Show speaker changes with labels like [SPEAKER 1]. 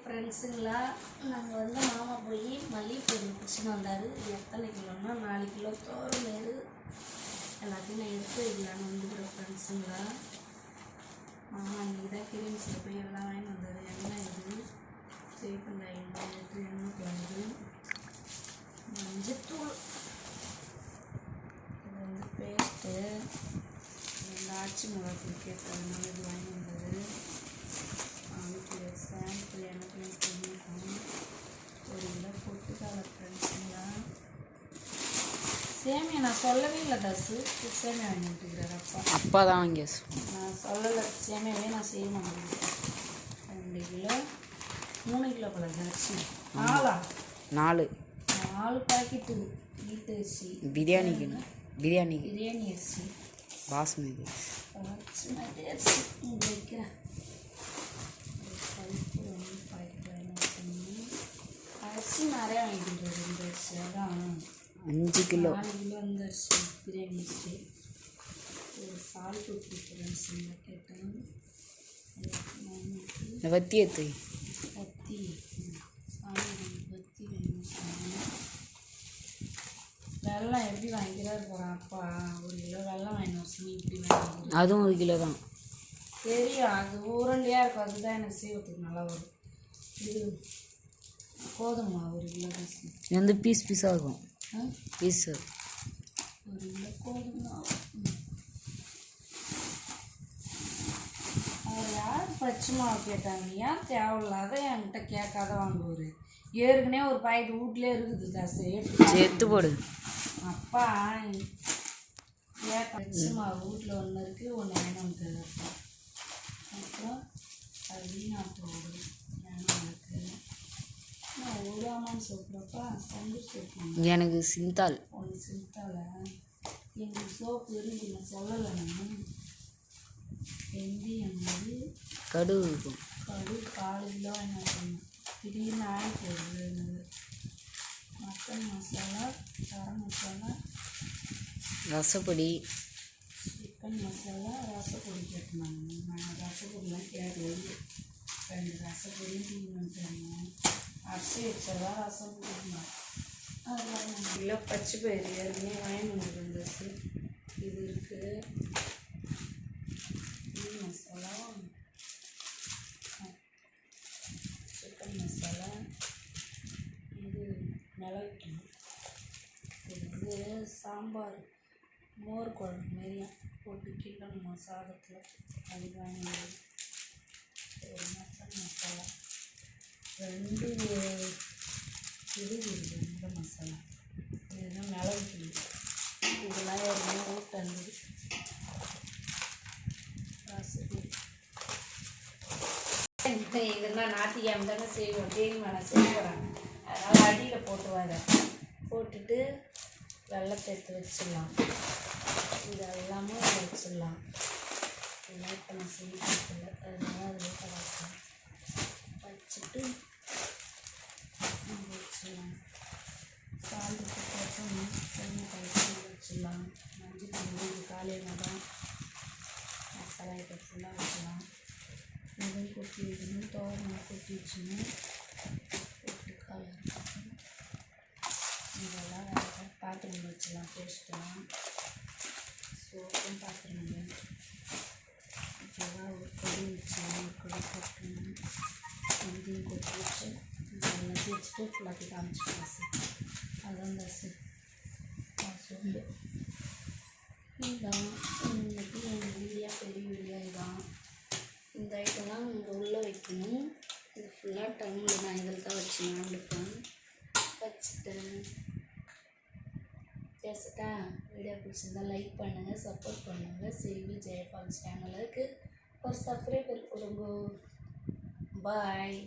[SPEAKER 1] ஃப்ரெண்ட்ஸுங்களா, நாங்கள் வந்து மாமா போய் மல்லிகைப்பூ பிடிச்சின்னு வந்தார். எத்தனை கிலோன்னா 4 கிலோ தோரம்பயிறு எல்லாத்தையும் நான் எடுத்து வைக்கலான்னு வந்துக்கிறேன் ஃப்ரெண்ட்ஸுங்களா. மாமா இன்றைக்கி தான் கிரீம்ஸில் போய் எல்லாம் வாங்கி வந்தார். எண்ணெய் இது சேப்பங்காய் எண்ணெய் குழம்பு மஞ்சத்தூள் இது வந்து பேஸ்ட்டு இந்த ஆச்சி மிளகாத்தூள் கேட்டதுனால இது வாங்கி வந்தது. வீட்டில் சாம்பிள் எனக்கு பண்ணியிருக்கோம். 1 கிலோ பொட்டுக்கால ஃப்ரெண்ட்ஸுங்களா. சேமியா நான் சொல்லவே இல்லை தசு, சேமியா வாங்கிட்டுருக்கிறார் அப்பா
[SPEAKER 2] தான் வாங்கி
[SPEAKER 1] நான் சொல்லலை. சேமியாவே நான் செய்ய மாட்டேன். 2 கிலோ 3 கிலோ பழச்சி 4 பாக்கெட்டு வீட்டு அரிசி
[SPEAKER 2] பிரியாணி
[SPEAKER 1] அரிசி
[SPEAKER 2] பாஸ்மதி
[SPEAKER 1] அரிசி இங்கே வைக்கிறேன். அரிசி நிறையா வாங்கிட்டு 2 அரிசி அதான்
[SPEAKER 2] 5 கிலோ
[SPEAKER 1] 4 கிலோ இந்த அரிசி பிரியாணி அரிசி. ஒரு சால்ட் ஊற்றி ஃப்ரெண்ட்ஸுங்க கேட்டேன்.
[SPEAKER 2] வத்தி ஏற்று
[SPEAKER 1] வத்தி வேணும் சொன்னேன். வெள்ளம் எப்படி வாங்கிக்கிறாரு போகிறான் அப்பா. 1 கிலோ வெள்ளம் வாங்கினோம் சொல்லி இப்படி வாங்கிக்கிறேன்.
[SPEAKER 2] அதுவும் 1 கிலோ தான்
[SPEAKER 1] தெரியும். அது உருண்டையாக இருக்கும். அதுதான் எனக்கு செய்வதுக்கு நல்லா வரும். இது கோதுமை 1 கிலோ தான்.
[SPEAKER 2] இது வந்து பீஸாக இருக்கும். பீஸு
[SPEAKER 1] 1 கிலோ கோதுமை. அவர் யார் பச்சை மாவு கேட்டாங்க. ஏன் தேவையில்லாத என்கிட்ட கேட்காத வாங்குவார். ஏற்கனவே ஒரு பாக்கெட் வீட்லேயே இருக்குது காசு
[SPEAKER 2] எடுத்து போடு.
[SPEAKER 1] அப்பா பச்சை மாவு வீட்டில் ஒன்று இருக்குது, ஒன்று வேணும்ட்டு அப்பா. அப்புறம் வீணா போகுது எனக்கு. நான் உருவாமான்னு சொல்கிறப்பா சங்கு சோப்பு
[SPEAKER 2] எனக்கு சிந்தால்
[SPEAKER 1] ஒன்று சிந்தால எங்களுக்கு சோப்பு இருந்து நான் சொல்லலை. நான் வெந்தயம் வந்து
[SPEAKER 2] கடுகு இருக்கும்.
[SPEAKER 1] 4 கிலோ என்ன பண்ணணும். திடீர்னு ஆயில் போடுறது. மட்டன் மசாலா, கரம் மசாலா,
[SPEAKER 2] ரசப்பொடி,
[SPEAKER 1] சிக்கன் மசாலா, ரசப்பொடி கேட்டுனாங்க. நான் ரசப்பொடிலாம் கேட்கறது 2 ரசப்பொடியும் தீ வந்துட்டாங்க. அரிசி வச்சதா ரசம் போடணும். அதெல்லாம் 2 கிலோ பச்சை பயிறு ஏற்கனவே வாங்கி வந்துருந்துச்சு. இது இருக்குது. மசாலா, சிக்கன் மசாலா, இது மிளகு, இது வந்து சாம்பார் மோர் குழம்பு மாரியா போட்டு கிண்டணும் சாதத்தில். அது வாங்கினது. ஒரு மட்டன் மசாலா 2 இது இந்த மசாலா. இதுதான் மிளகு தூள். இதெல்லாம் ஏற்கனவே ஊட்டந்தது. இதெல்லாம் ஞாயிற்றுக்கிழமை தானே செய்வோம். தேனி நான் செய்ய போகிறேன். அதனால் அடியில் போட்டுட்டு வெள்ளத்தை எடுத்து வச்சிடலாம். இது எல்லாமே வச்சிடலாம். இதெல்லாம் இப்போ நான் செய்ய கொடுக்கல. அதனால அதில் கலக்கலாம் வச்சுட்டு வச்சிடலாம். சாந்துக்கு போட்டு செம்ம கலக்கி வச்சிடலாம். மஞ்சள் தண்ணி இது காலையில் தான் மசாலா ஐட்டம் ஃபுல்லாக வச்சிடலாம். இதுவும் கொட்டி வைக்கணும். தோரணம் கொட்டி வச்சுணும். போட்டு கலர் இதெல்லாம் வேறு பாத்திரம் வச்சிடலாம். பேஸ்ட்டெல்லாம் சோப்பும் பாத்திரம் இதெல்லாம் ஒரு கொடி வச்சிடலாம். ஒரு கொடி போட்டுணும். இதையும் கொட்டி வச்சு இதெல்லாம் தேய்ச்சிட்டு ஃபுல்லாக காமிச்சிக்கலாம் சார். அதுதான் தசு சொல்லு. இதுதான் இன்றைக்கி எங்கள் வீடியோ பெரிய வீடியோ. இதுதான் இந்த ஐட்டம்லாம் இங்கே உள்ளே வைக்கணும். இது ஃபுல்லாக டம்மில் நான் இதில் தான் வச்சு நாண்டுப்பேன். வச்சுட்டேன். பேசிட்டேன். வீடியோ பிடிச்சிருந்தால் லைக் பண்ணுங்கள், சப்போர்ட் பண்ணுங்கள். செல்வி ஜெயபால் சேனலுக்கு ஒரு சப்ஸ்கிரைபர் கொடுங்க. பாய்.